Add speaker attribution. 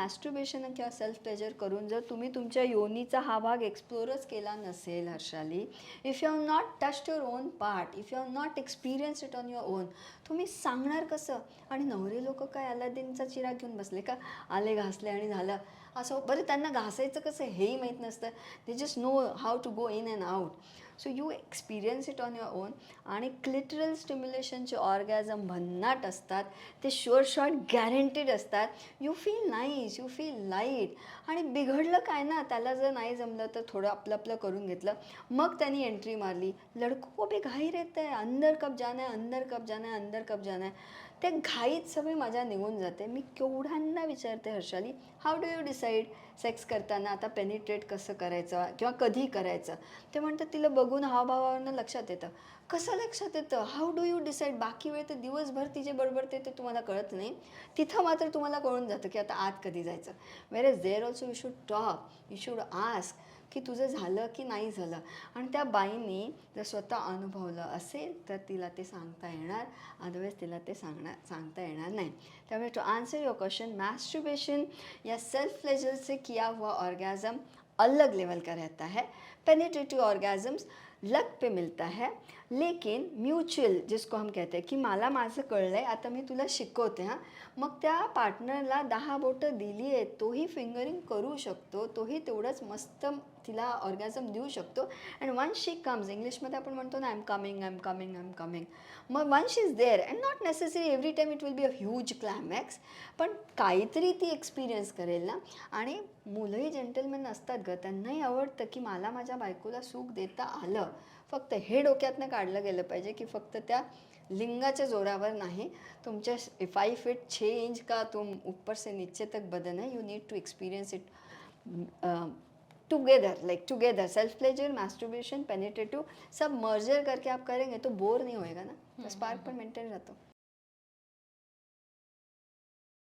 Speaker 1: Masturbation किंवा self pleasure करून जर तुम्ही तुमच्या योनीचा हा भाग एक्सप्लोरच केला नसेल Harshali, if you have not touched your own part, if you have not experience it on your own, तुम्ही सांगणार कसं? आणि नवरे लोक काय अलादीनचा चिराग घेऊन बसले का, आले घासले आणि झालं असं? बरं, त्यांना घासायचं कसं हेही माहीत नसतं. They just know how to go in and out. So you experience it on your own. आणि क्लिटरल स्टिम्युलेशनचे ऑर्गॅझम भन्नाट असतात, ते शुअर शॉट गॅरंटीड असतात. You feel nice, you feel light. आणि बिघडलं काय ना, त्याला जर नाही जमलं तर थोडं आपलं आपलं करून घेतलं, मग त्यांनी एंट्री मारली, लडको को भी घाई रहता है, अंदर कब जाना है, अंदर कब जाना है, अंदर कब जाना है. त्या घाईत सगळी मजा निघून जाते. मी केवढ्यांना विचारते Harshali, how do you decide sex करताना आता पेनिट्रेट कसं करायचं किंवा कधी करायचं? ते म्हणतात तिला बघून हावभावावरनं लक्षात येतं. कसं लक्षात येतं? How do you decide? बाकी वेळ ते दिवसभर तिचे बडबडते ते तुम्हाला कळत नाही, तिथं मात्र तुम्हाला कळून जातं की आता आत कधी जायचं. Whereas there also you should talk, you should ask की तुझं झालं की नाही झालं. आणि त्या बाईने जर स्वतः अनुभवलं असेल तर तिला ते सांगता येणार, अदरवाईज तिला ते सांगता येणार नाही. त्यामुळे to answer your question, masturbation या सेल्फ प्लेजर से किया हुआ ऑर्गेज़म अलग लेवल का रहता है. पेनिट्रेटिव ऑर्गेज़म्स लक पे मिलता है, लेकिन म्युच्युअल जिसको हम कहते हैं की मला माझं कळलं आहे, आता मी तुला शिकवते हां. मग त्या पार्टनरला 10 बोटं दिली आहेत, तोही फिंगरिंग करू शकतो, तोही तेवढंच मस्त तिला ऑर्गॅझम देऊ शकतो. अँड वन्स शी कम्स, इंग्लिशमध्ये आपण म्हणतो ना, I am coming, I am coming, I am coming. मग once she is there, and not necessary every time it will be a huge climax, पण काहीतरी ती एक्सपिरियन्स करेल ना. आणि मुलंही जेंटलमॅन असतात गं, त्यांनाही आवडतं की मला माझ्या बायकोला सुख देता आलं. फक्त हे डोक्यातनं काढलं गेलं पाहिजे की फक्त त्या लिंगाच्या जोरावर नाही, तुमच्या 5 फीट 6 इंच का तुम ऊपर से नीचे तक बदन है, you need to experience it together, like together. Self pleasure, masturbation, penetrative, सब मर्जर करके आप करेंगे तो बोर नहीं होएगा ना, तो स्पार्क पर मेंटेन रहता.